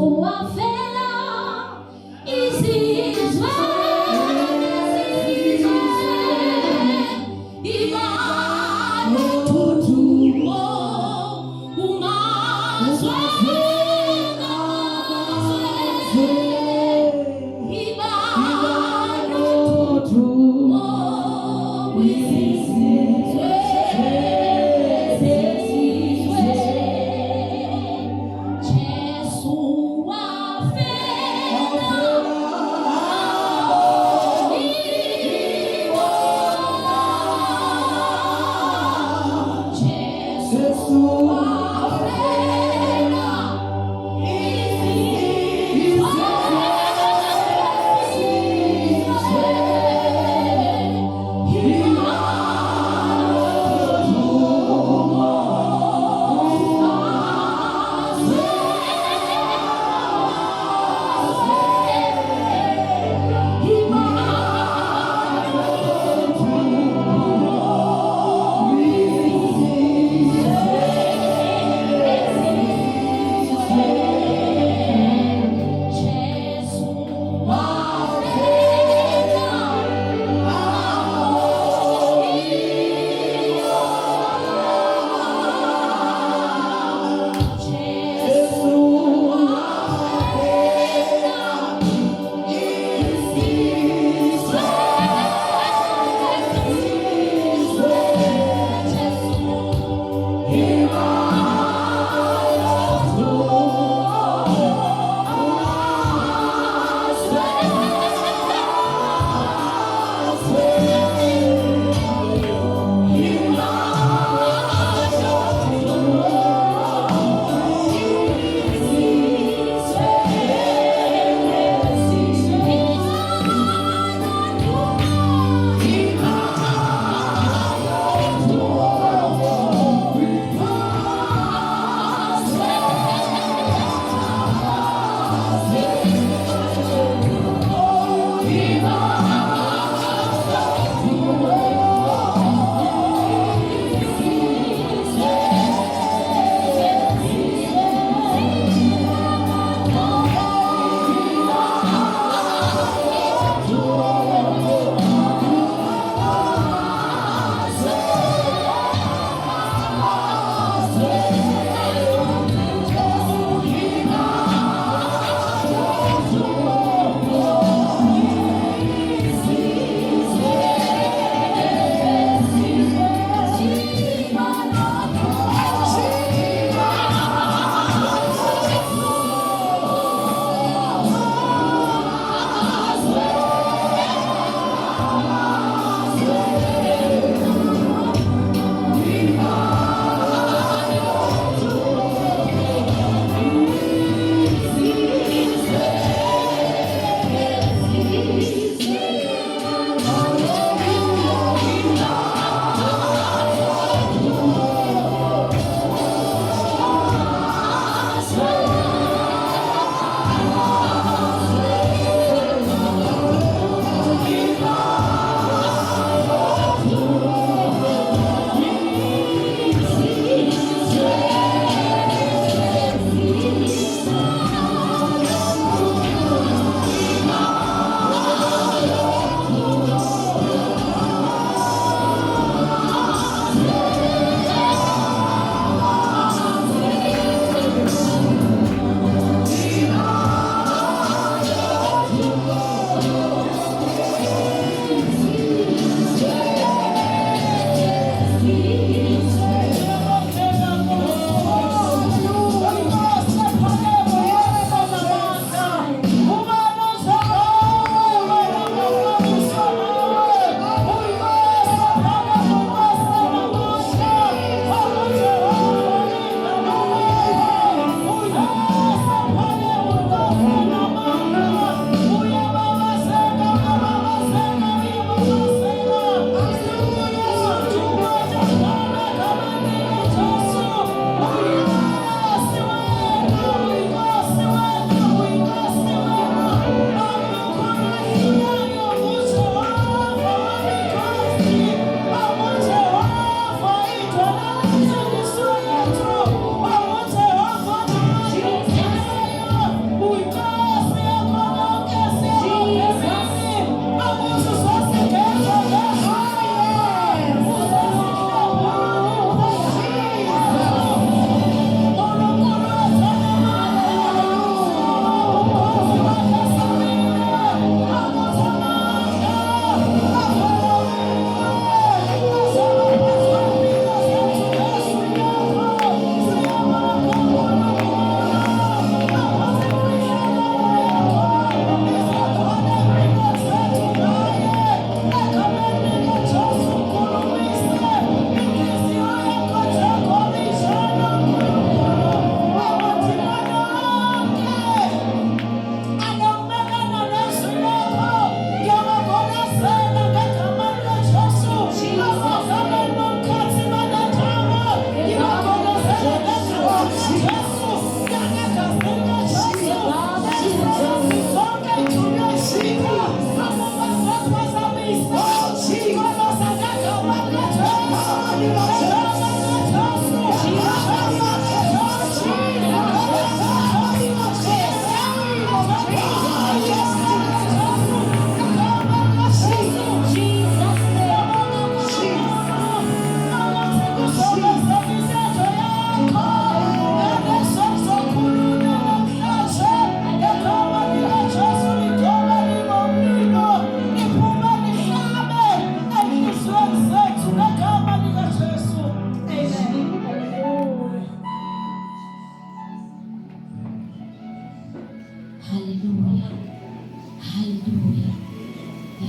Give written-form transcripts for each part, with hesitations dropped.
Jesus,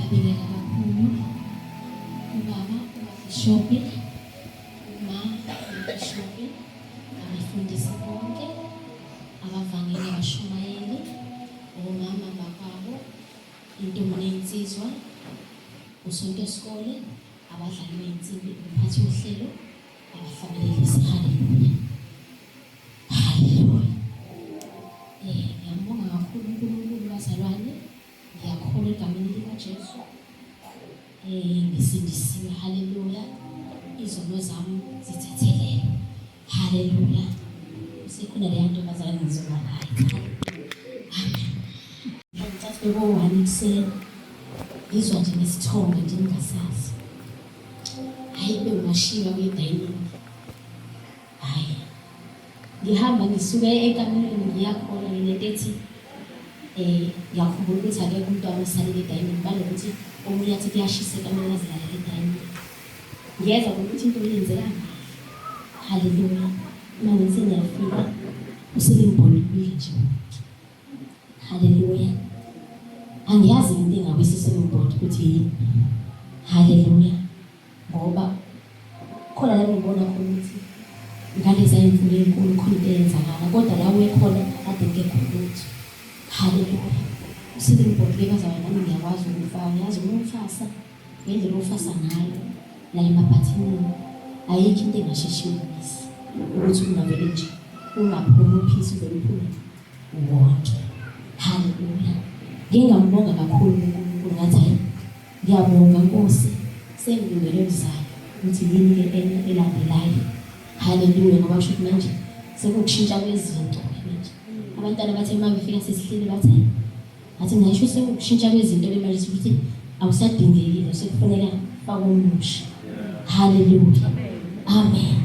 ngiyabingelela kakhulu ubaba uBishophi, uBishophi, abafundisi bonke, abavangeli abashumayeli, omama bakwabo, intombi nensizwa, usonto esikole, abadlali bey'nsimbi, umphathi wohlelo, abahlabelelisi. Haleluya. Haleluya. Ngiyambonga kakhulu uNkulunkulu bazalwane. Ngiyakholwa egameni likaJesu. Ngisindisiwe. Haleluya. Izono zami zithethelele. Haleluya. Usekhona leya ntombazane ngizoba nayo. Amen. Ngithathe bebo-1 ekuseni. Ngizwa nje nesithombe nje ngingasazi. Hayi bengashiya kwi-dining. Hayi. Ngihamba ngisuke ekamelweni ngiyakhona ngilento ethi ngiyakhumbula ukuthi akekho umuntu awasalile e-dining balokuthi omunye athi kuyashisa ekamelweni azilalele e-dining. Ngiyeza ukuthi into yenzekanga. Haleluya. Uma ngithi ngiyafika usengibonile nje. Haleluya. Angiyazi into engabisise ngibona ukuthi yini. Haleluya. Ngoba khona la ngibona khona ukuthi ngalezi ayimfuno enkulu khona into eyenzakala kodwa la uyekhona kade ngekho lutho. Haleluya. Usengibonile bazalwane nami ngiyakwazi ukufaka. Yazi umfasa ngendlela ofasa ngayo la emaphathini ayikho into engasheshiwe ukuthi ungavele nje ungaphumi uphisi uvele wonke. Haleluya. Ngingambonga kakhulu uNkulunkulu ngathi hayi ngiyabonga Nkosi sengilungele ukuzayo ukuthi yini ke elandelayo. Haleluya. Ngoba kusho ukuthi manje sekukushintsha kwezinto manje. Abantwana bathe uma befika sesihleli bathi ngisho sekukushintsha kwezinto manje ukuthi awusadingekile sekufuneka faka umusha. Haleluya. Amen.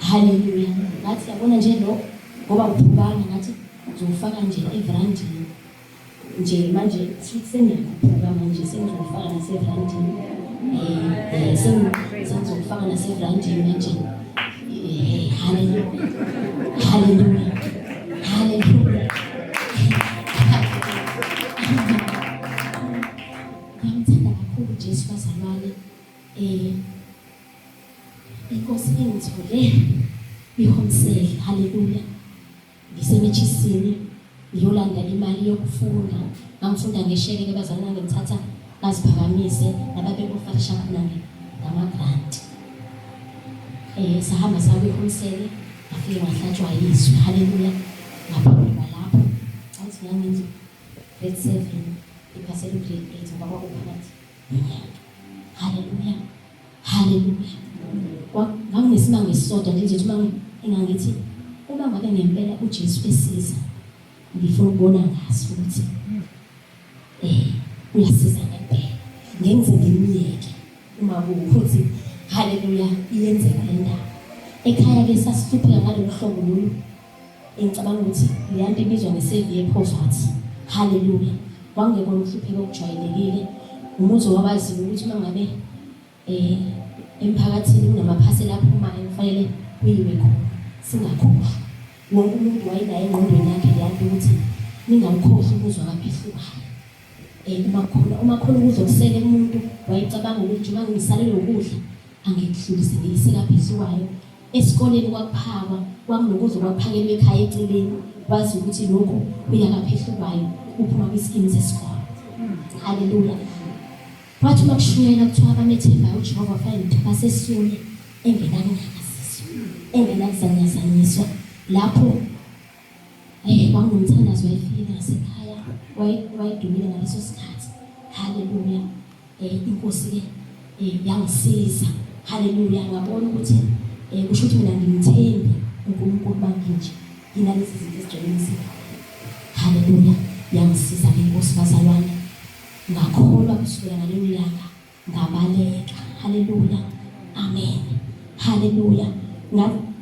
Haleluya. Ngathi yabona nje lo ngoba uphukanga ngathi uzofaka nje evrandini. Nje manje sengiyakuphuka manje sengizofaka nasevrandini. Sengizofaka nasevrandini manje. Haleluya. Haleluya. Haleluya. Ngiyamthanda kakhulu Jesu bazalwane. Inkosi ingithole ihomsele. Haleluya. Ngisemechisini ngiyolanda imali yokufunda. Ngangifunda ngesheke bazalwane ngimthatha ngaziphakamise nababekufarisha khona ngamagrant. Sahamba sabe ihomsele ngafike ngahlatshwa yizwi. Haleluya. Ngaphambi lapho athi ngangenza grade 7 iphasela grade 8 ngoba kwakuphakathi ngenyanga. Haleluya. Haleluya. Nganginesimanga esisodwa nje uma engangithi uma ngabe ngempela uJesu esiza ngifuna ukubona ngazi ukuthi uyasiza ngempela ngenze ngimiyeke uma kuwukuthi haleluya iyenzeka le ndaba. Ekhaya ke sasihlupheka ngalolu hlobo lolu engicabanga ukuthi leyanto ibizwa nge-severe poverty. Haleluya. Kwangekho ukuhlupheka okujwayelekile. Umuzi wabaziyo ukuthi uma ngabe emphakathini kunamaphasela aphumayo kufanele kuyiwe khona singakhohlwa. Wonke umuntu wayenayo engqondweni yakhe leyanto ukuthi ningawukhohlwa umuzwa kaPhethluwayo. Uma khona ukudla okusele umuntu wayecabanga ukuthi uma ngisalele ukudla angikudlulise ngiyise kaPhethluwayo. Esikoleni kwakuphakwa kwakunokudla kwakuphakelwe ekhaya eceleni wazi ukuthi lokhu kuya kaPhethluwayo uphuma kwisikini sesikole. Haleluya. Kwathi uma kushuyela kuthiwa abamethembayo uJehova fana nithoba sesisuye engenakungakasiso engenakuzanyazanyiswa lapho kwakunomthandazo wayefika ngasekhaya wayedumile ngaleso sikhathi. Haleluya. Inkosi ke yangisiza. Haleluya. Ngabona ukuthi kusho ukuthi mina ngimthembi uNkulunkulu banginje nginalezi zinto ezigcwele emsini. Haleluya. Yangisiza ke Nkosi bazalwane. Ngakholwa kusukela ngaleyo nyanga ngabaleka. Haleluya. Amen. Haleluya.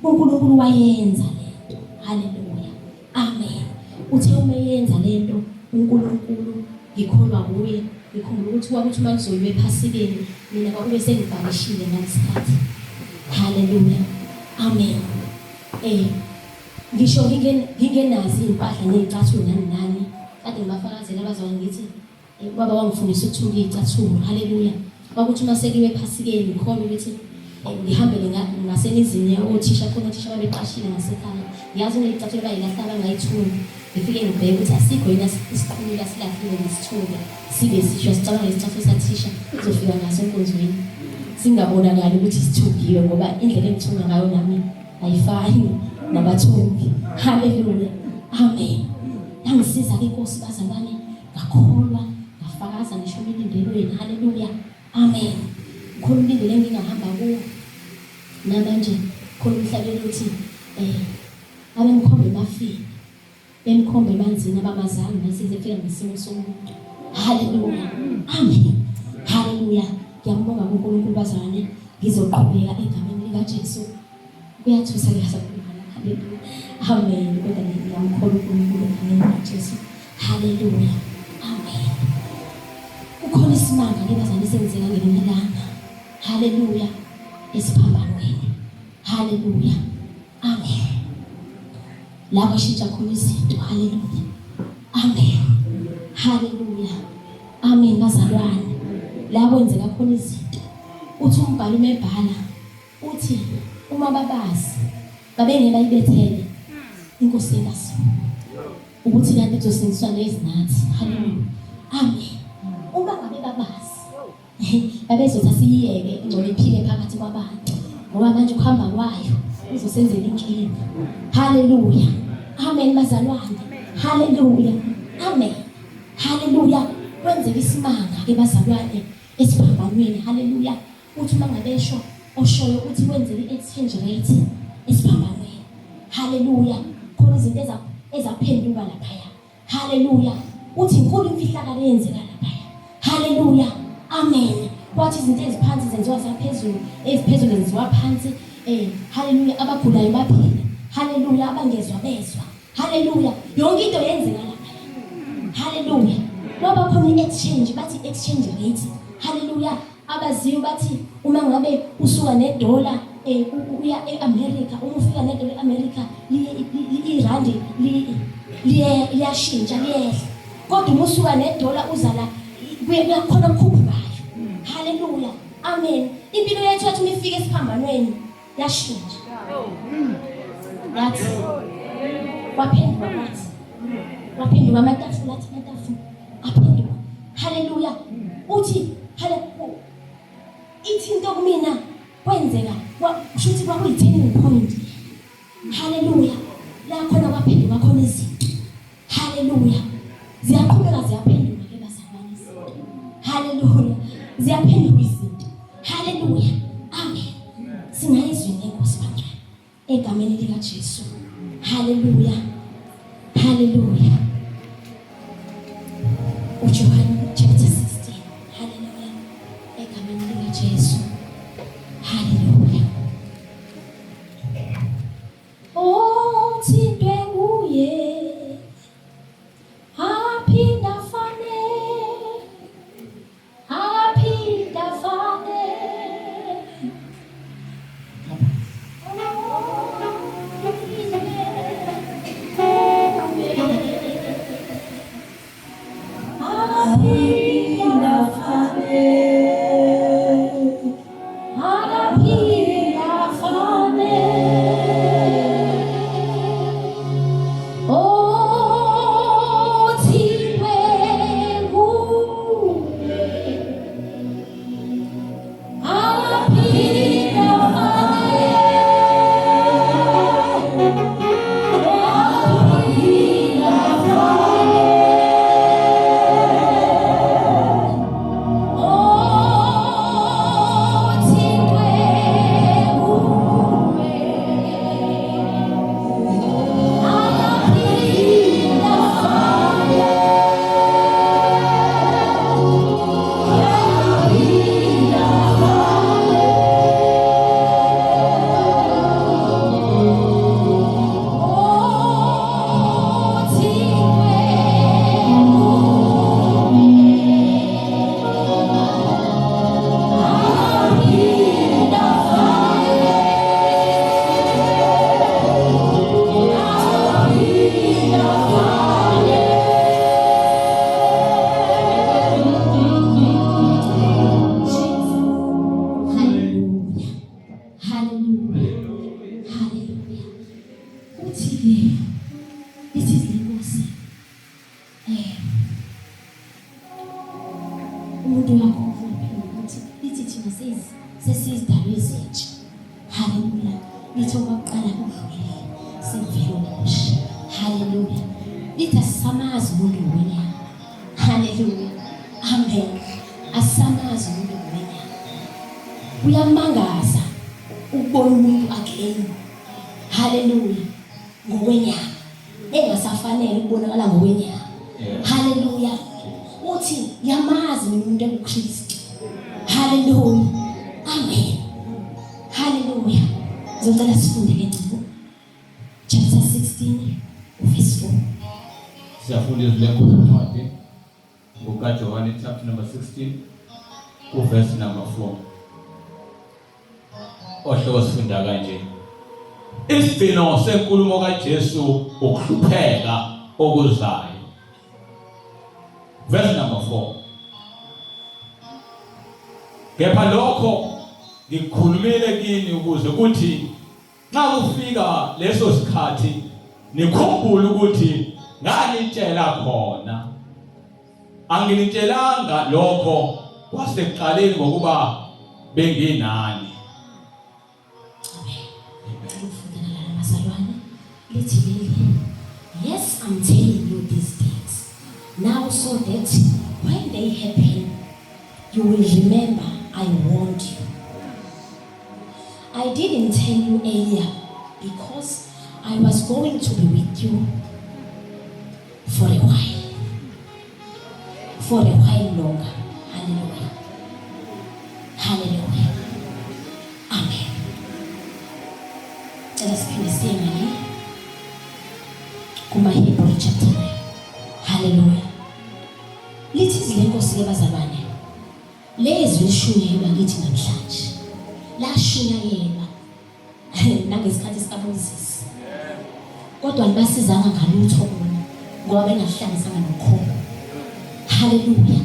uNkulunkulu wayenza lento. Haleluya. Amen. Uthe uma yenza lento uNkulunkulu ngikholwa kuye. Ngikholwa ukuthi kwakuthi uma ngizoyiwe ephasikeni mina kwakube sengivakashile ngalesikhathi. Haleluya. Amen. Ngisho ngingenazi impahla nezicathulo nani kade ngibafakazela abazwana ngithi Baba wangifundisa ukuthunga iy'cathulo. Haleluya. Kwakuthi uma seliwe ephasikeni ngikhona ukuthi ngihambele ngasenizini othisha khona othisha babeqashile ngasekhaya. Ngiyazi uney'cathulo bayilahla bangayithungi. Ngifike ngibheke ukuthi asikho yini isiqhumula silahlile ngesithunga sibe sisho sicabanga isicathulo sathisha uzofika ngaso enkonzweni singabonakali ukuthi sithungiwe ngoba indlela engithunga ngayo nami ayifani nabathungi. Haleluya. Amen. Yangisiza-ke inkosi bazalwane ngakholwa ngafakaza ngisho elindelweni. Haleluya. Amen. Khona ulindele engingahamba kuwo namanje khona umhlabeni ukuthi abemkhombe bafile bemkhombe emanzini abamazange basize fika ngesimo somuntu. Haleluya. Amen. Haleluya. Ngiyambonga uNkulunkulu bazalwane ngizoqhubeka egameni likaJesu. Kuyathusa kuyasakhuluma. Haleluya. Amen. Kodwa ngiyamkholwa uNkulunkulu egameni likaJesu. Haleluya. Amen. Ukhona isimanga ke bazalwane senzeka ngelinye ilanga. Haleluya. Esiphambanweni. Haleluya. Amen. La kwashintsha khona izinto. Haleluya. Amen. Haleluya. Amen bazalwane. La kwenzeka khona izinto. Uthi umbhalo umebhala uthi uma babazi babengena ibethele inkosi yasi ukuthi kanti izosindiswa nezinathi. Haleluya. Amen. Uma ngabe babazi babezothi asiyeke ingcono iphile phakathi kwabantu ngoba manje ukuhamba kwayo uzosenzela inkinga. Haleluya. Amen bazalwane. Haleluya. Amen. Haleluya. Kwenzeka isimanga ke bazalwane esiphambanweni. Haleluya. Uthi uma ngabe esho oshoyo ukuthi kwenzeka i-exchange rate esiphambanweni. Haleluya. Khona izinto ezaphenduka laphaya. Haleluya. Uthi inkulu imfihlakalo eyenzeka laphaya. Haleluya. Amen. Kwathi izinto eziphansi zenziwa zaphezulu, eziphezulu zenziwa phansi. Haleluya. Abagulayo baphila. Haleluya. Abangezwa bezwa. Haleluya. Yonke into yenzeka laphaya. Haleluya. Ngoba khona i-exchange, bathi exchange rate. Haleluya. Abaziyo bathi uma ngabe usuka nedola uya eAmerica, uma ufika nedola eAmerica irandi liyashintsha liyehla. Kodwa uma usuka nedola uza la kuyakhona ukukhuphayo. Haleluya. Amen. Impilo yethu yathi mifike esiphambanweni yashintsha. Yathi waphenduka bathi. Waphenduka amatafula athi amatafula aphenduka. Haleluya. Uthi ithi into kumina kwenzeka kushuthi kwakuyi-turning point. Haleluya. La khona kwaphenduka khona izinto. Haleluya. Ziyaqhubeka ziyaphenduka ke bazalwane izinto. Haleluya. Ziyaphenduka izinto. Haleluya. Amen. Singayizwini enkosi bancane egameni likaJesu. Haleluya. Haleluya. uJohn chapter 16. Haleluya. Egameni likaJesu. Haleluya. Oh, thintwe nguye. Aphinda fane. Aphinda fane. Aphinda fane. umuntu wakho ukuthi lithi thina sesizidalwe zethu. Haleluya. Lithi okokuqala kudlulile sivele okusha. Haleluya. Lithi asamazi umuntu ngokwenyama. Haleluya. Amen. Asamazi umuntu ngokwenyama. Uyamangaza ukubona umuntu again. Haleluya. Ngokwenyama. Engasafanele ukubonakala ngokwenyama. Haleluya. Uthi yamazi umuntu ebuKristu. Haleluya. Amen. Haleluya. Zocela sifunde ke ngco. Chapter 16 verse 4. Siyafunda izileko zoncwadi ngokaJohane chapter number 16 verse number 4. Ohloko sifunda kanje. Isibhino senkulumo kaJesu ukuhlupheka okuzayo. Verse number 4. Kepha lokho ngikhulumile kini ukuze ukuthi nxa kufika leso sikhathi nikhumbule ukuthi nganitshela khona. Anginitshelanga lokho kwasekuqaleni ngokuba benginani. Yes, I'm telling you these things now so that when they happen, you will remember I warned you. I didn't tell you earlier because I was going to be with you for a while. For a while longer. Hallelujah. Hallelujah. Amen. Let us please sing again. Kuma Hebrew chapter 9. Hallelujah. Lithi izilenkosi lebazalwane. Lezi lishunyelwa kithi namhlanje. Lashunyelwa nangesikhathi sikaMoses. Kodwa libasizanga ngalutho bona ngoba bengahlangizanga nokholo. Hallelujah.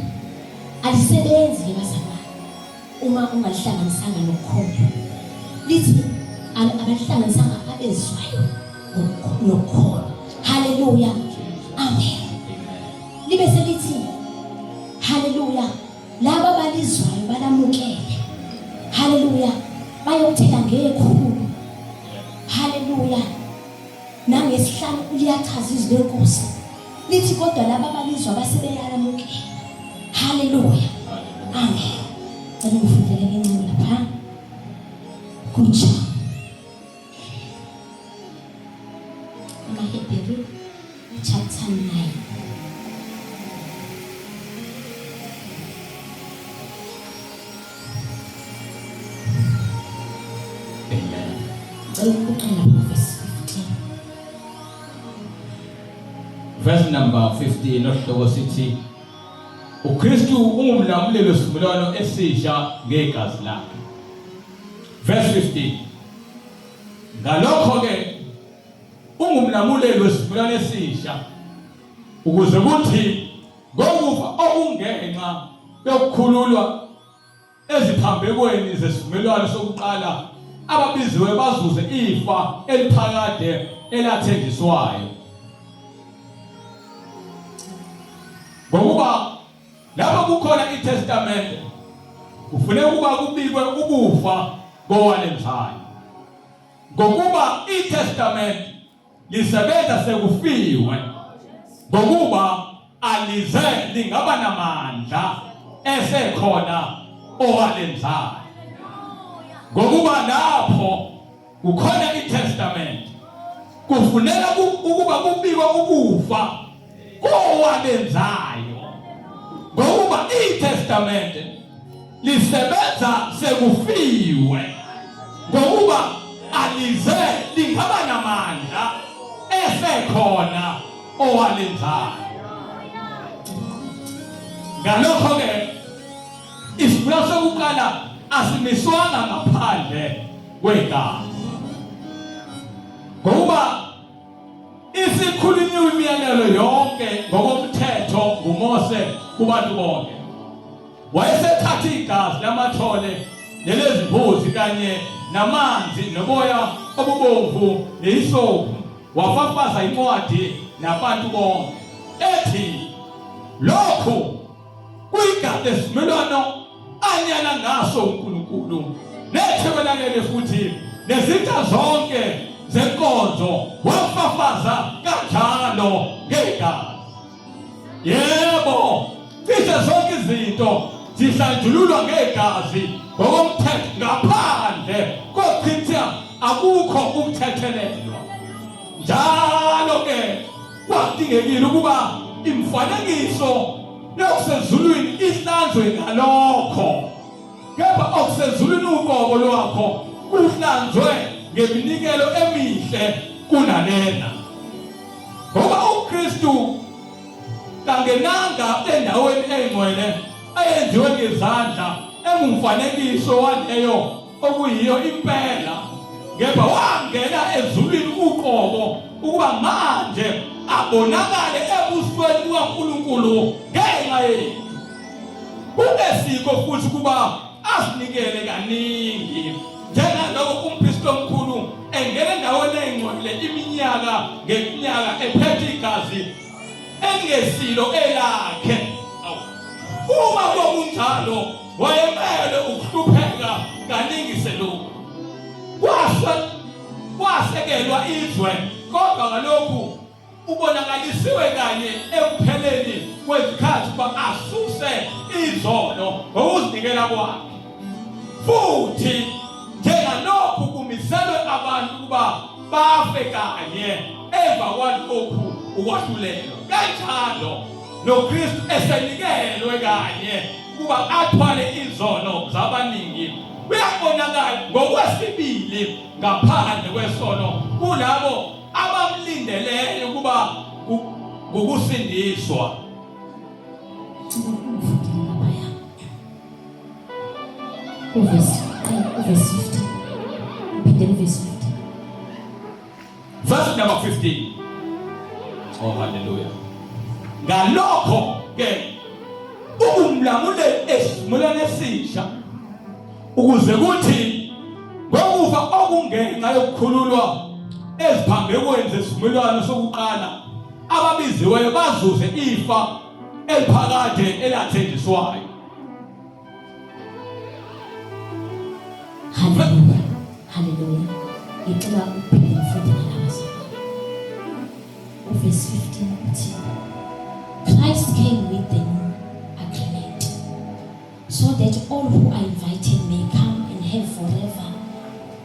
Alisebenzi lebazalwane uma ungalihlanganisanga nokholo. Lithi abahlanganisanga abezwayo nokholo. Hallelujah. Amen. Libe selithi hallelujah. Laba balizwayo balamukele. Hallelujah. Bayothela ngekhulu. Hallelujah. Nangesihlanu uliyachaza izwi lenkosi. Lithi kodwa laba balizwa basebeyalamukela. Hallelujah. Amen. Ngicela ngifundele kencane lapha. Kutsha. Hebrew chapter 9. Amen. Verse number 15 ohloko sithi uKristu ungumlamuleli wesivumelwano esisha ngegazi lakhe. Verse 15. Ngalokho ke ungumlamuleli wesivumelwano esisha ukuze kuthi ngokufa okungenxa yokukhululwa eziphambekweni zesivumelwano sokuqala ababiziwe bazuze ifa eliphakade elathenjiswayo. Ngokuba lapho kukhona iTestament kufanele ukuba kubikwe ukufa kowalenzayo. Ngokuba iTestament lisebenza sekufiwe ngokuba alize lingaba namandla esekhona owalenzayo. Ngokuba lapho kukhona iTestament kufuneka ukuba kubikwe ukufa kowalenzayo. Ngokuba iTestament lisebenza sekufiwe ngokuba alize lingaba namandla esekhona owalenzayo. Ngalokho ke isivumelwano sokuqala asimiswanga ngaphandle kwegazi. Ngokuba isikhulunyiwe imiyalelo yonke ngokomthetho nguMose kubantu bonke. Wayesethatha igazi lamathole nelezimbuzi kanye namanzi noboya obubomvu nehisophu wafafaza incwadi nabantu bonke ethi lokhu kuyigade esimelwano anyana ngaso uNkulunkulu nethebelakele futhi nezitha zonke zenkonzo wafafaza kanjalo ngegazi. Yebo, cishe zonke izinto zihlanjululwa ngegazi ngokomthetho ngaphandle kokuchitha akukho ukuthethelelwa. Njalo ke kwadingekile ukuba imfanekiso yokusezulwini ihlanzwe ngalokho, kepha okusezulwini uqobo lwakho kuhlanzwe ngeminikelo emihle kunalena. Ngoba uKristu kangenanga endaweni engcwele ayenziwe ngezandla engumfanekiso waleyo okuyiyo impela, kepha wangena ezulwini uqobo ukuba manje abonakale ebusweni bukaNkulunkulu ngenxa yethu. Kunesiko futhi kuba asinikele kaningi njengalokho umpristi omkhulu engena endaweni engcwele iminyaka ngeminyaka ephethe igazi engesilo elakhe. Uma kunjalo wayemele ukuhlupheka kaningi selokhu kwasekelwa izwe, kodwa ngalokhu ubonakalisiwe kanye ekupheleni kwezikhathi ukuba asuse izono ngokuzinikela kwakhe. Futhi njengalokhu kumiselwe abantu ukuba bafe kanye emva kwalokhu ukwahlulelwa, kanjalo noKristu esenikelwe kanye ukuba athwale izono zabaningi, uyabonakala ngokwesibili ngaphandle kwesono kulabo abamlindeleyo ukuba ngokusindiswa. Verse 15. Repeat verse 15. Verse number 15. Oh, hallelujah. Ngalokho ke ukumlamule esimelwane esisha ukuze kuthi ngokufa okungenxa yokukhululwa eziphambekweni zesimelwano sokuqala ababiziweyo bazuze ifa eliphakade elathenjiswayo. Hallelujah. Hallelujah. Ngicela ukuphinde futhi ngalabasana. Verse 15. Christ came with the new agreement, so that all who are invited may come and have forever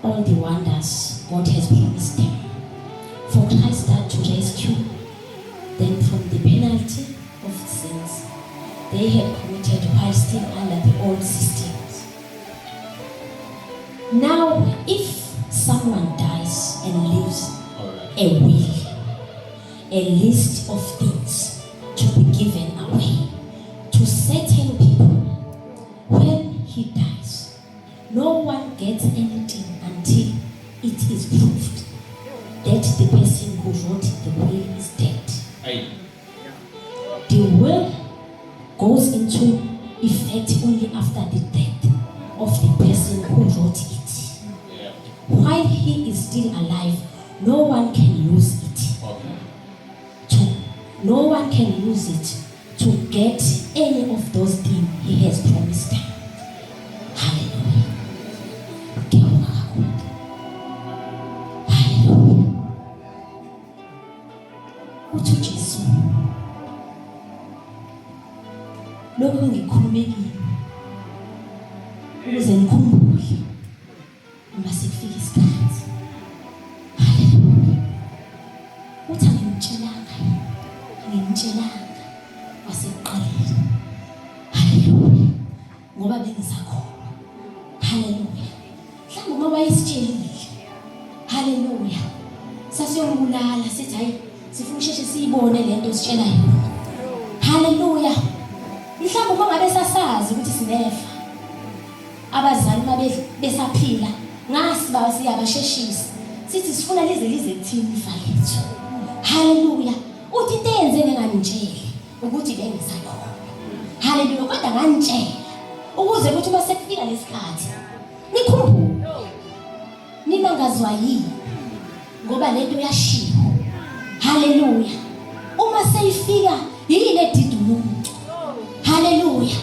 all the wonders God has promised them. For Christ died to rescue them from the penalty of sins they had committed while still under the old systems. Now, if someone dies and leaves a will, a list of things to be given away to certain people, when he dies, no one gets anything until it is proved that the person who wrote the will is dead. Aye. The will goes into effect only after the death of the person who wrote it. Yeah. While he is still alive, no one can use it. No one can use it to get any of those things he has promised them. Hallelujah. Hallelujah. Uthi uJesu, lokho ngikhulumekile ukuze nikhumbule uma sekufika isikhathi. Hallelujah. Uthi ngimtshelanga wasekuqaleni. Hallelujah. Ngoba bengisakhona. Hallelujah. Mhlawumbe uma wayesitshelile. Hallelujah. Sasiyongibulala sithi hayi sifuna usheshe siyibone lento sitshela yona. Hallelujah. Mhlawumbe uma ngabe sasazi ukuthi sinefa, abazali uma besaphila ngasi baba siyabasheshisa sithi sifuna lize kuthini ifa lethu. Hallelujah. Uthi into eyenzene nganitshela ukuthi bengisakhona. Hallelujah. Kodwa nganitshela ukuze ukuthi uma sekufika lesikhathi nikhumbule nimangazwa yini ngoba lento yashiwo. Hallelujah. Uma seyifika yini edida umuntu. Hallelujah.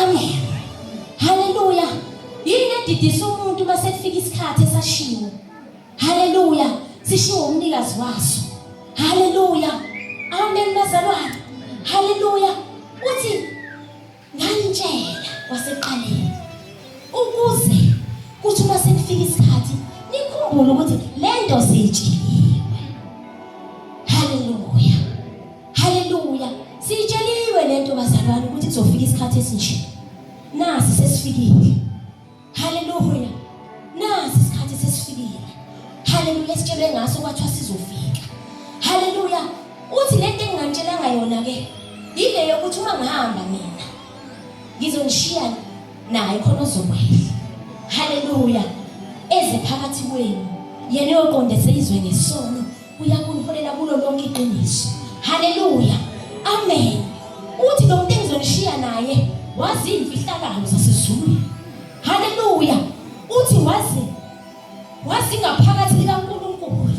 Amen. Hallelujah. Yini edidisa umuntu mase kufika isikhathi esashiwo. Hallelujah. Sishiwo umnikazi waso. Hallelujah. Amen bazalwane. Hallelujah. Uthi nganitshela wasekuqaleni ukuze kuthi mase kufika isikhathi nikhumbule ukuthi lento siyitsheliwe. Hallelujah. Hallelujah. Siyitsheliwe lento bazalwane ukuthi kuzofika isikhathi esinje. Nasi sesifikile. Hallelujah. Nasi isikhathi sesifikile. Hallelujah. Sitshele ngaso kwathiwa sizofika. Hallelujah. Uthi lento engingantshelanga yona ke ile yokuthi uma ngihamba mina ngizonishiya naye khona ozokwehla. Hallelujah. Eze phakathi kwenu yena yoqondese izwe ngesono uyakuniholela kulo lonke iqiniso. Hallelujah. Amen. Uthi lo muntu engizonishiya naye wazi imfihlakalo zasezulu. Hallelujah. Uthi wazi ngaphakathi likaNkulunkulu.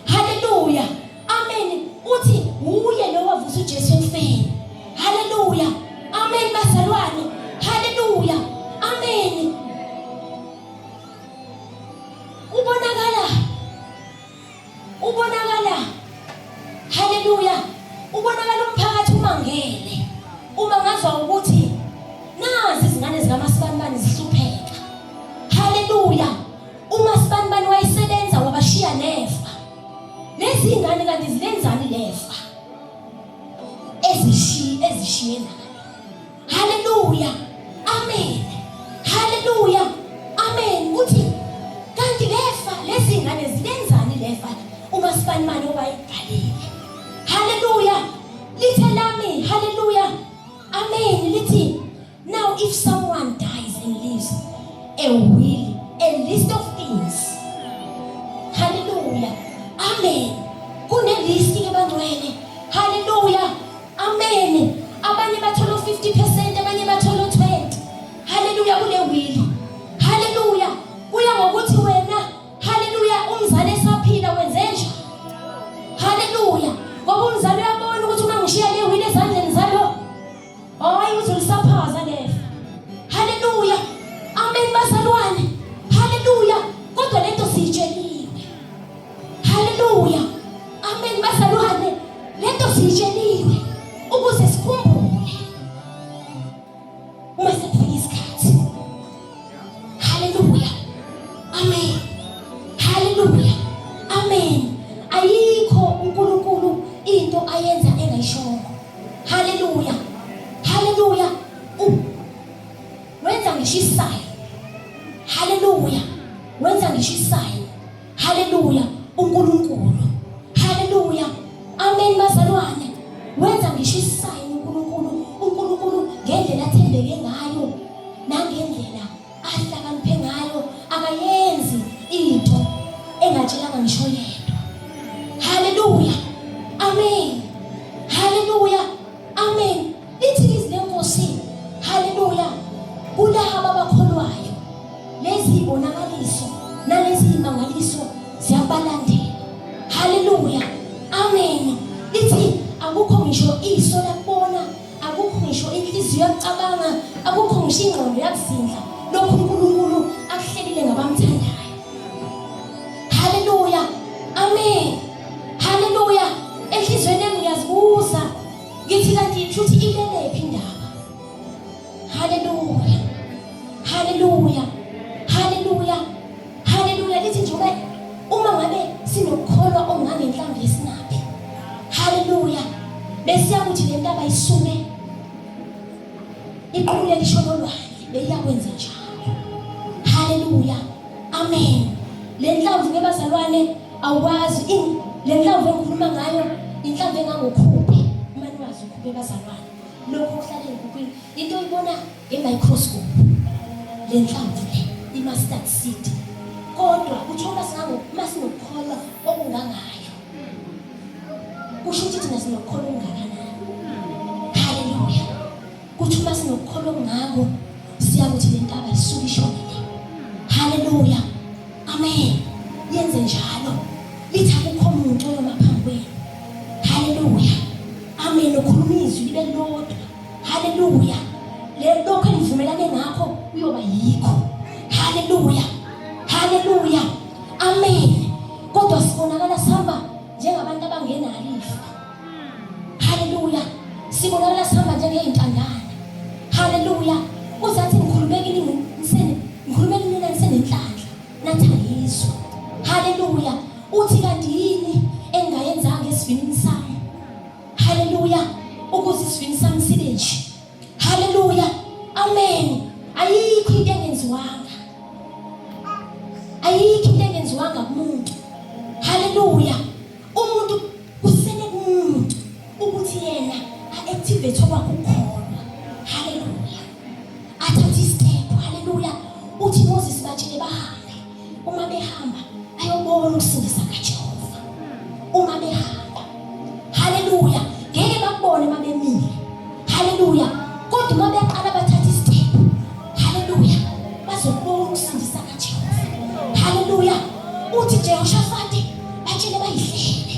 Hallelujah. Amen. Uthi uye lo wavusa uJesu emfeni. Hallelujah. Amen bazalwane. Hallelujah. Amen. Ubonakala. Hallelujah. Ubonakala umphakathi umangele. Uma ngazwa ukuthi nazi izingane zikaMasibanibani zihlupheka. Hallelujah. uMasibanibani wayesebenza wabashiya nefa. Lezi ingane kanti zilenzani lefa? Ezishiye naye. Hallelujah. Amen. Hallelujah. Amen. Uthi kanti lefa lezi ingane zilenzani lefa? uMasibanibani obayibhalile. Hallelujah. Little lami. Hallelujah. Amen. Lithi now if someone dies and leaves a will, a list of things. Hallelujah. Amen. Kune list ke bantwana. Hallelujah. Amen. Abanye bathola 50%, abanye bathola 20. Hallelujah kule will. Hallelujah. Kuya ngokuthi wena, hallelujah, umzali esaphila wenze njani. Hallelujah. Ngoba umzali uyabona ukuthi uma ngishiya le will ezandleni zalo, hayi uzolisaphaza lefa. Hallelujah. Amen bazalwane. Hallelujah. Kodwa lento siyitsheliwe. Hallelujah. Amen bazalwane. Lento siyitsheliwe ukuze sikhumbule uma sekufika isikhathi. Hallelujah. Amen. Hallelujah. Amen. Ayikho uNkulunkulu into ayenza engayishongo. Hallelujah. Hallelujah. Wenza ngisho isayi. Hallelujah. Wenza ngisho isayi. Hallelujah. uNkulunkulu. Hallelujah. Amen bazalwane. Wenza ngisho isayi uNkulunkulu ngendlela athembeke ngayo nangendlela ahlakaniphe ngayo, akayenzi into engatshelanga ngisho yedwa. Hallelujah. Amen. Hallelujah. Amen. Lithi izwi lenkosi. Hallelujah. Kulabo abakholwayo lezi ibonakaliso nalezi imangaliso ziyabalandela. Hallelujah. Amen. Lithi akukho ngisho iso labona, akukho ngisho inhliziyo yacabanga, akukho ngisho ingqondo yakuzindla lokho uNkulunkulu akuhlelile ngabamthandayo. Hallelujah. Amen. Hallelujah. Enhlizweni yami ngiyazibuza ngithi kanti futhi ilelephi indaba. Hallelujah. Hallelujah. Hallelujah. Hallelujah. Lithi njengoba uma ngabe sinokukholwa ongangenhlamvu yesinabi. Hallelujah. Besiyakuthi le ndaba isuke iqhule lishono lwakhe beyakwenza njalo. Hallelujah. Amen. Le nhlamvu ke bazalwane awazi le nhlamvu engikhuluma ngayo inhlamvu engangokhuphe. Uma niwazi ukhuphe bazalwane lokho kuhlala enkupini into oyibona ngemicroscope. Le nhlamvu le i-mustard seed. Kodwa uthola sinokukholwa okungangayo. Kusho ukuthi thina sinokukholwa okungakanani. Hallelujah. Kuthi uma sinokukholwa okungako siyakuthi le ntaba isuke ishonile. Hallelujah. Amen. Yenze njalo. Lithi akukho umuntu oyomaphambi kwenu. Hallelujah. Amen. Ukhuluma izwi libe lodwa. Hallelujah. Le lokho izwi. Haleluya. Uthi kanti yini engayenzanga esivinini sami? Haleluya. Ukuze isivinini sami sibe nje. Haleluya. Amen. Ayikho into engenziwanga. Ayikho into engenziwanga kumuntu. Haleluya. Umuntu kusele kumuntu ukuthi yena a-activate okwakukhona. Haleluya. Athathe step. Haleluya. Uthi Moses batshele bahambe. Uma behamba ayobona ukusindisa kaJehova. Uma behamba. Haleluya. Ngeke bakubone uma bemile. Haleluya. Kodwa uma beqala bathathe step. Haleluya. Bazobona ukusindisa kaJehova. Haleluya. Uthi Jehoshaphat batshele bayihlele.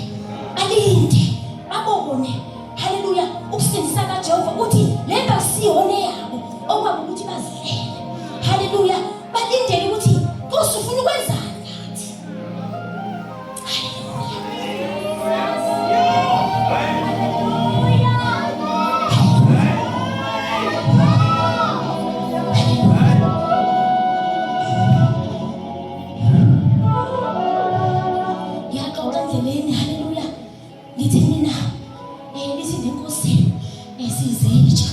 Alinde. Babone. Haleluya. Ukusindisa kaJehova uthi lento siyone yabo okwabe ukuthi bazihlele. Haleluya. Balindele ukuthi kusufuna ukwenzani ngathi. Yaxoxa endleleni. Haleluya. Lithi nina lithi lenkosi sizitsha.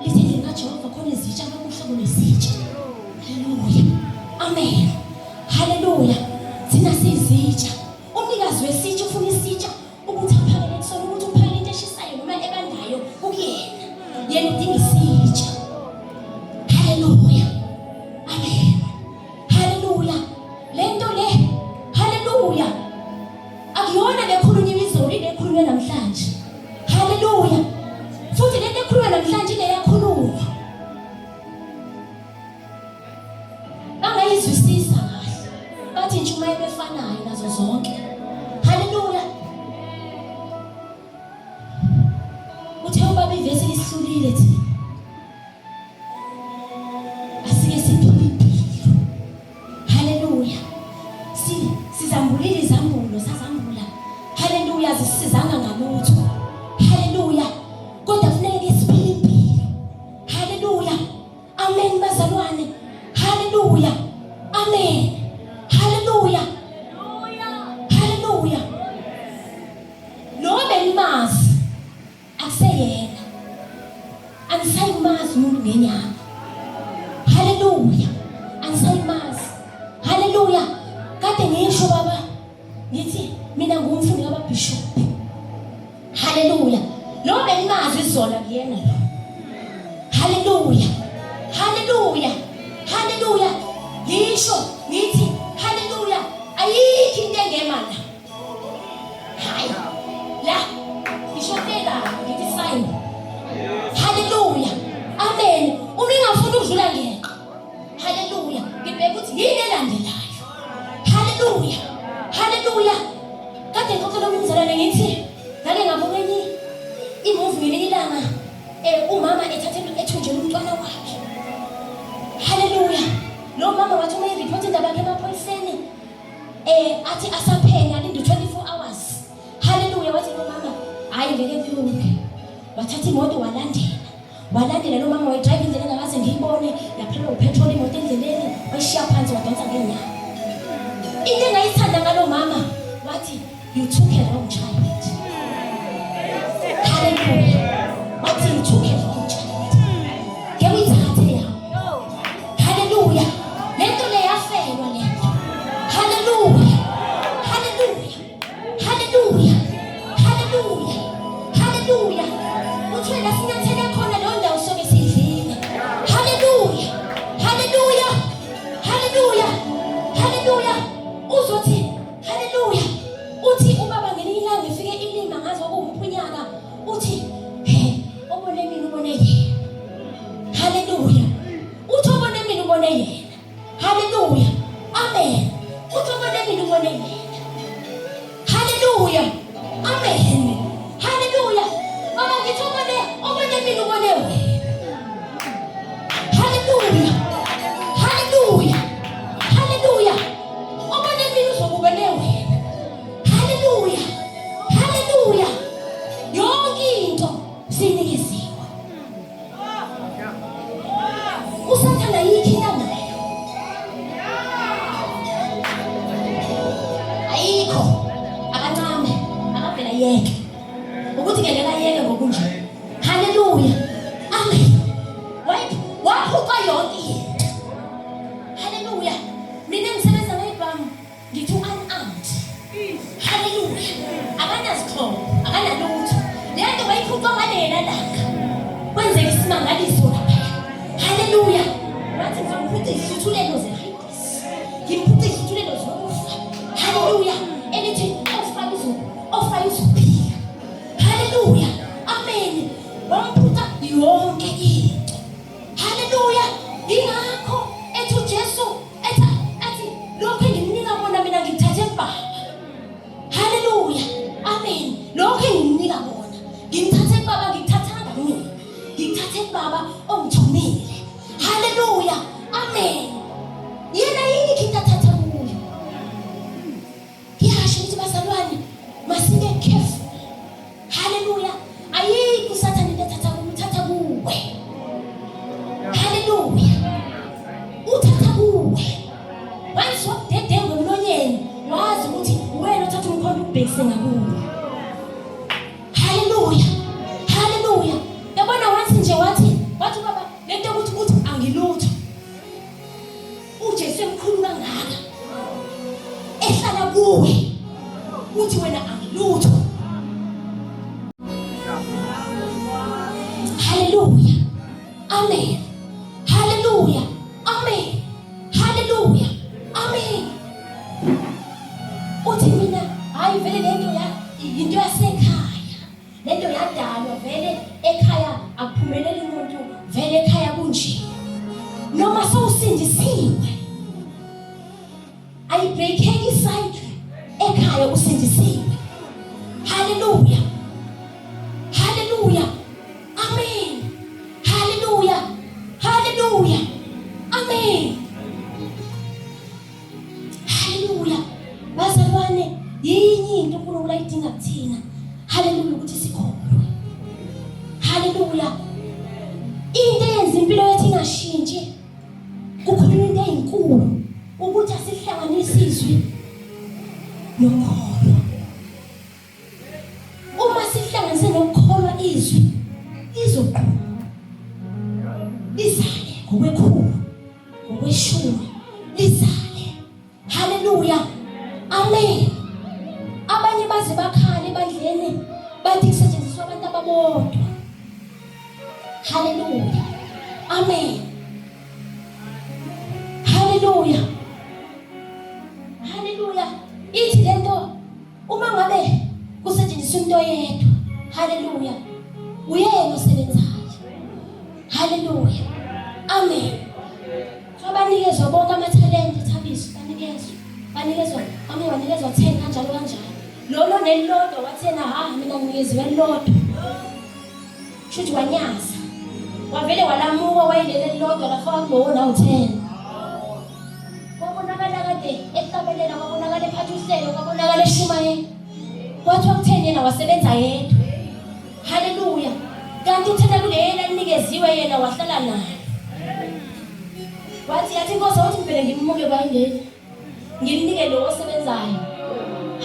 Lithi endlini kaJehova khona izitsha kakuhlobo lezitsha. Haleluya. Amen. Haleluya. Thina sizitsha. Umnikazi wesitsha ufuna isitsha ukuthi aphakele kusona, ukuthi uphakele into eshisayo noma ebandayo kuyena. Yena udinga isitsha. Haleluya. Amen. Haleluya. Lento le. Haleluya. Akuyona lekhulunywa izolo, lekhulunywa namhlanje. Haleluya. Futhi lento ekhulunywa namhlanje ile yakhulunywa. Bangayizwisisa kahle. Bathi intshumayelo efanayo nazo zonke. Haleluya. Uthe ubaba ivesi lihlulile thina. Asike siphile impilo. Haleluya. Sizambulile izambulo, sazambula. Haleluya, zisizanga ngalutho. Haleluya. Kodwa kufanele siphile impilo. Haleluya. Amen bazalwane. Haleluya. Amen. Haleluya. Haleluya. Noma benimazi akuseyena. Angisayimazi umuntu ngenyama. Haleluya. Angisayimazi. Haleluya. Kade ngisho baba ngithi mina ngumfundi kababishop. Haleluya. Noma benimazi izolo kuyena lo. Haleluya. Haleluya. Haleluya. Ngisho ngithi haleluya. Ayikho into engemana. Hayi. La. Ngisho phela ngithi sign. Haleluya. Amen. Uma ngafuna ukudlula ngeqo. Haleluya. Ngibheka ukuthi yini elandelayo. Haleluya. Haleluya. Kade ngixoxela umzalwane ngithi ngake ngabona imovie ngelilanga umama ethunjela umntwana wakhe. Haleluya. Lo mama wathi uma ireport indaba yakhe emaphoyiseni athi asaphenya alinde 24 hours. Haleluya. Wathi lo mama hayi ngeke kulunge. Wathatha imoto walandela lo mama wayidrive indlela engakaze ngiyibone, yaphela upetrol imoto endleleni, wayishiya phansi wadonsa ngenyama. Into engayithanda ngalo mama wathi you took a wrong child. Haleluya. Wathi you took a wrong child. Ngiyayithatha yawo. Haleluya. Lento le yafelwa lento. Haleluya. Haleluya. Haleluya. Haleluya. Haleluya. Uthwele sinyathele khona lo ndawo sobe sidlile. Haleluya. Haleluya. Haleluya. Haleluya. Uzothi haleluya. Uthi ubaba ngelinye ilanga ifike ilima ngazo kumphunyaka. Uthi obone mina ubone yena. Haleluya. Uthi obone mina ubone yena. Haleluya. Amen. Uthi obone mina ubone yena. Haleluya. Amen. Haleluya. Mama ngithi obone mina ubone wena. Haleluya. Haleluya. Haleluya. Obone mina uzokubone wena. Haleluya. Haleluya. Yonke into sinikeziwe. Usathana yikho nayo. ngimphuce izithulelo ze-Hades, ngimphuce izithulelo zokufa. Haleluya. Elithi ofaya uzophila. Haleluya. Amen. Wamphuca yonke into. Haleluya. Ingakho ethi uJesu ethi lokho engimnika bona mina ngithathe kuBaba. Haleluya. Amen. Lokho engimnika bona ngimthathe kuBaba, ngithathanga mina. Ngithathe kuBaba ongithumile. Haleluya. Amen. Yena yini kintathatha kuyo. Ngiyasho ukuthi bazalwane masibe careful. Haleluya. Ayikho usathane into uthatha kuwe. Haleluya. Uthatha kuwe. Once wadedenga emlonyeni, wazi ukuthi wena uthatha umkhonto ubhekise ngakuwe. Haleluya. Haleluya. Yabona wathi nje wathi Baba lento ukuthi angilutho. uJesu emkhulu kangaka ehlala kuwe uthi wena angilutho. Haleluya. Amen. Haleluya. Amen. Haleluya. Amen. Uthi mina hayi vele lento into yasekhaya. Lento yadalwa vele ekhaya akuphumeleli umuntu, vele ekhaya kunje. Noma sowusindisiwe ayibreakeki isayidwe ekhaya usindisiwe. Haleluya. Haleluya. Amen. Haleluya. Haleluya. Amen. Haleluya. Bazalwane yinye into uNkulunkulu ayidinga kuthina. Haleluya ukuthi sikholwe. Haleluya. Into eyenza impilo yethu ingashintshi kukhulunywa into eyinkulu ukuthi asihlanganise izwi nokholwa. Uma sihlanganise nokholwa izwi lizoqhubeka lizale ngokwekhulu ngokweshumi lizale. Haleluya. Amen. Abanye baze bakhale ebandleni bathi kusetshenziswa abantu ababodwa. Haleluya. Amen. Haleluya. Haleluya. Ithi lento uma ngabe kusetshenziswa into yedwa. Haleluya. Uyena osebenzayo. Haleluya. Amen. Abanikezwa bonke amathalente thabiso banikezwa amanye banikezwa 10 kanjalo. Lolo nelilodwa wathena mina nginikezwe elilodwa. Shuthi wanyaza. Wavele walamuka wayilele lodwa lafaka kubona u10. Kwabonakala kade ekabelela, kwabonakala ephatha uhlelo, kwabonakala eshumayela. Kwathi wakutheni yena wasebenza yedwa. Haleluya. Kanti uthena kule yena enikeziwe yena wahlala naye. Wathi yathi Nkosi wathi ngivele ngimmuke kwayindlela. Ngimnike lo osebenzayo.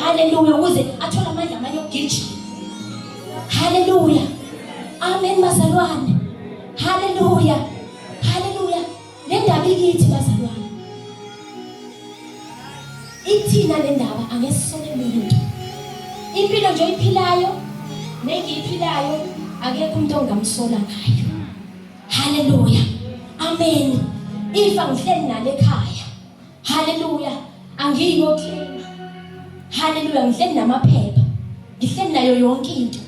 Haleluya. Ukuze athole amandla amanye okugijima. Haleluya. Amen bazalwane. Haleluya. Haleluya. Le ndaba ikithi bazalwane. Ithina le ndaba angesisole umuntu. Impilo nje oyiphilayo nengiyiphilayo akekho umuntu ongamsola ngayo. Haleluya. Amen. Ifa ngihleli nalo ekhaya. Haleluya. Angiyikoclaim. Haleluya. Ngihleli namaphepha. Ngihleli nayo yonke into.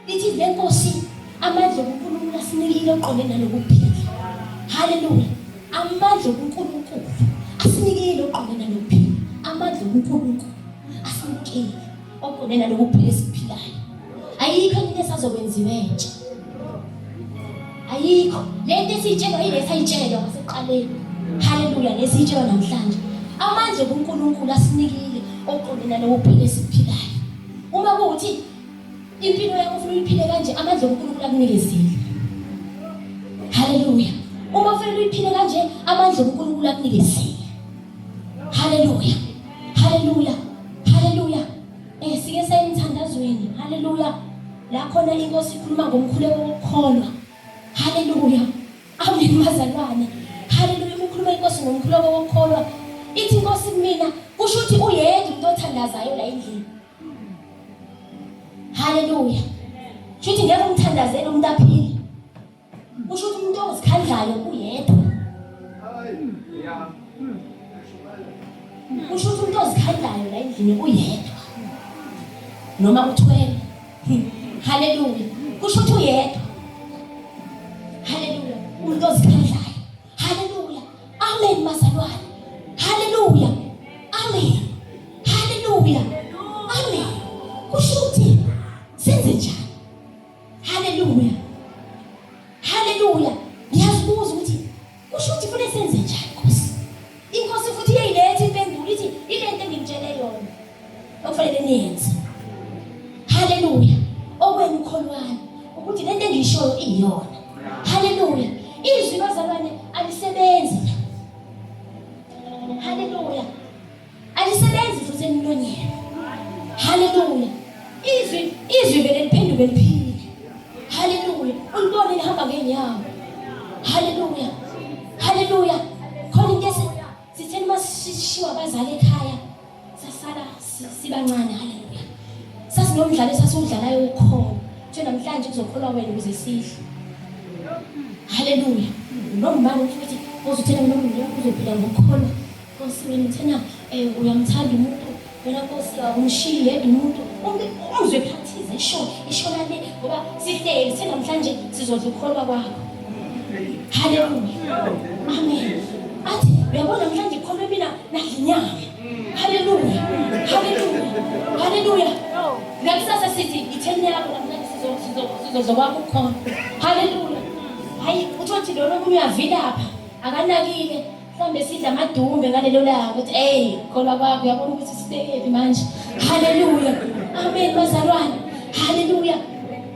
Lithi le Nkosi amandla kuNkulunkulu asinikile oqondene nokuphila. Haleluya. Amandla kuNkulunkulu asinikile oqondene nokuphila. Amandla kuNkulunkulu asinikile oqondene nokuphila esiphilayo. Ayikho into esazokwenziwe nje. Ayikho. Lento esitshelwa yile sayitshelwa ngaseqaleni. Haleluya. Nesitshelwa namhlanje. Amandla kuNkulunkulu asinikile oqondene nokuphila esiphilayo. Uma kuthi impilo yakho ufuna uyiphile kanje, amandla kuNkulunkulu akunikezile. Haleluya. Uma ufuna uyiphile kanje, amandla kuNkulunkulu akunikezile. Haleluya. Haleluya. Haleluya. Sike sayemthandazweni. Haleluya. La khona iNkosi ikhuluma ngomkhuleko wokukholwa. Haleluya. Amen bazalwane. Haleluya. Ikhuluma iNkosi ngomkhuleko wokukholwa. Ithi iNkosi kumina kusho ukuthi uyedwa umuntu othandazayo la endlini. Haleluya. Shuthi ngeke umthandazele umuntu aphile. Kusho ukuthi umuntu ozikhandlayo uyedwa. Kusho ukuthi umuntu ozikhandlayo la endlini uyedwa. Noma uthwele. Hallelujah. Kusho ukuthi uyedwa. Hallelujah. Umuntu ozikhandlayo. Hallelujah. Amen bazalwane. Hallelujah. Amen. Hallelujah. Amen. Kusho ukuthi senze njani? Hallelujah. Hallelujah. Ngiyazibuza ukuthi kusho ukuthi kufanele senze njani Nkosi? Inkosi futhi iyayiletha impendulo ithi ilento engimtshele yona okufanele niyenze. Hallelujah. Okwenu ukholwane ukuthi lento engiyishoyo iyona. Hallelujah. Izwi bazalwane alisebenzi. Hallelujah. Alisebenzi futhi emlonyeni. Hallelujah. Izwi vele liphenduke liphile. Hallelujah. Ulibone lihamba ngeenyawo. Hallelujah. Hallelujah. Khona into sitheni masishiwa abazali ekhaya sasala sibancane. Hallelujah. Sasinomdlalo esasiwudlalayo ukhona. Nje namhlanje kuzokholwa wena ukuze sidle. Hallelujah. Nomama futhi ozothena noma uzophila ngokholwa. Nkosi wena uthena uyamthanda umuntu. Wena Nkosi umshiye umuntu. Umzwe practice ishona le ngoba sihleli senamhlanje sizodla ukholwa kwakho. Hallelujah. Amen. Athi uyabona namhlanje ikholwa mina nayinyama. Hallelujah. Hallelujah. Hallelujah. Ngakusasa sithi itheni yakho namhlanje sizokwakho khona. Hallelujah. Hayi uthi lona uyavilapha akanakile mhlambe sidla amadumbe ngalelo langa ukuthi kholwa kwakho uyabona ukuthi sibekephi manje. Hallelujah. Amen bazalwane. Hallelujah.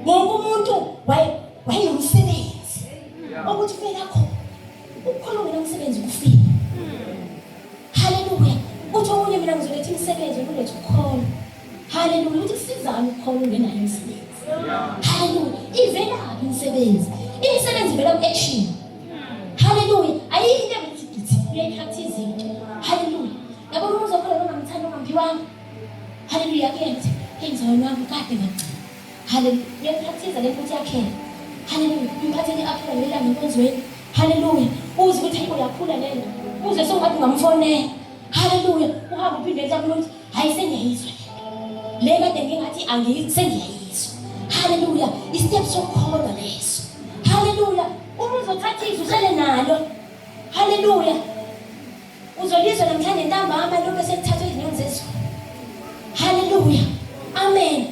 Wonke umuntu wayenomsebenzi ukuthi ufike lakho ukholwa ngemsebenzi kufika. Hallelujah. Uthi omunye mina ngizoletha imisebenzi ukuletha ukholwa. Hallelujah. Uthi kusizana ukholwa ngenayo imisebenzi. Hallelujah. Ivelaphi imisebenzi? Imisebenzi vela ku-action. Hallelujah. Ayikho into ebuthi uyayipractice into. Hallelujah. Yabona umuntu uzokholwa noma ngithanda ongaphiwanga. Hallelujah. Kenze ngizona kade ngagcina. Hallelujah. Uyayipractice le futhi yakhe. Hallelujah. Imphatheni apha ngela ngenkonzweni. Hallelujah. Uze ukuthi uyakhula lento. Uze songathi ngamfonela. Hallelujah. Uhamba uphinde mhlawumbe ukuthi hayi sengiyayizwa. Le kade ngingathi sengiyayizwa. Hallelujah. Istep sokholwa leso. Hallelujah. Uma uzothatha izwi uhlale nalo. Hallelujah. Uzolizwa namhlanje ntambama lokho sekuthathwa izinyoni zezulu. Hallelujah. Amen.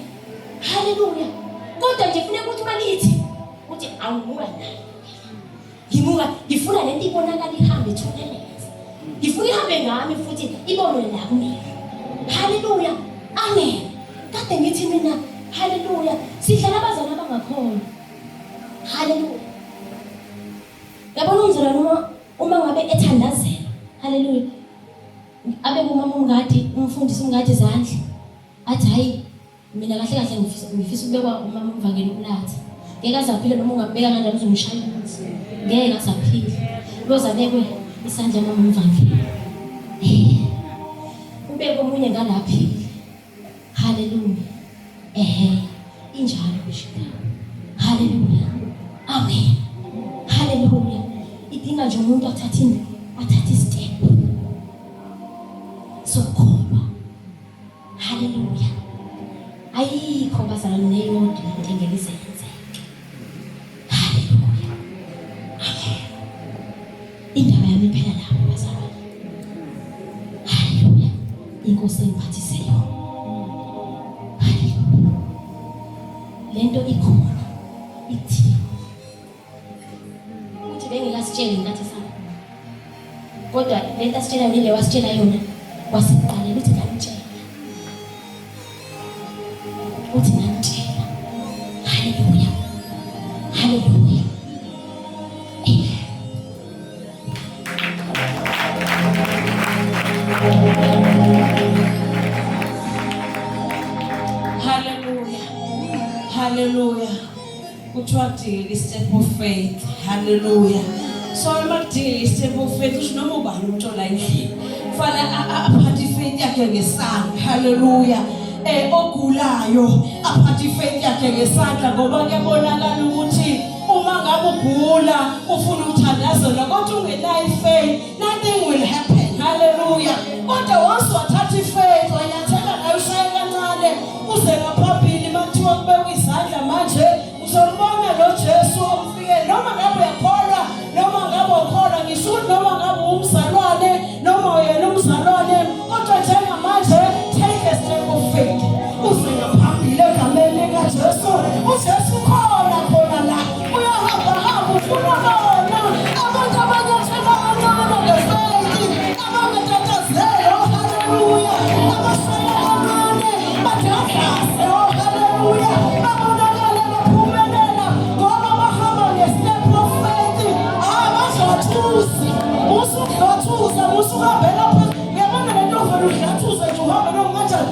Hallelujah. Kodwa nje kufanele ukuthi malithi uthi angimuka nayo. Ngifuna lento ibonakala ihambe ithuneleza. Ngifuna ihambe ngami futhi ibonwe la kumina. Hallelujah. Amen. Kade ngithi mina hallelujah. Sidlala abazali abangakhona. Hallelujah. Yabona umzalwane uma ngabe ethandazela. Hallelujah. Abe kumama umngadi umfundisi umngadi izandla. Athi hayi mina kahle kahle ngifisa ukubekwa umama umvangeli ulatha. Ngeke azaphile noma ungabeka kanjani uzongishaya ukuthi. Ngeke asaphile. Uzabekwe isandla mama umvangeli. Ubeke omunye ngalaphile. Hallelujah. Injalo bishika. Hallelujah. Amen. Hallelujah. Idinga nje umuntu athathe istep. Sokholwa. Hallelujah. Ayikho bazalwane neyodwa into engeke isenzeke. Hallelujah. Amen. Indaba yami iphela lapho bazalwane. Hallelujah. Inkosi engiphathise yona. Hallelujah. Lento ikhona. Ithi uthi bengikasitsheli ngathi sana. Kodwa lento asitshela yona le wasitshela yona wasiqala uthi ngantshela. Uthi ngantshela. Hallelujah. Hallelujah. Hallelujah. Hallelujah. Kuthiwa dingeka step of faith. Hallelujah. So makudingeka step of faith usho noma ubani umuntu ola endlini. Kufanele aphathe faith yakhe ngesandla. Hallelujah. Ogulayo aphathe faith yakhe ngesandla ngoba kuyabonakala ukuthi uma ngabe ugula ufuna ukuthandazela kodwa ungenayo faith nothing usuhambela phezulu. Uyabona le nto uvele udlathuze nje uhambe nongathani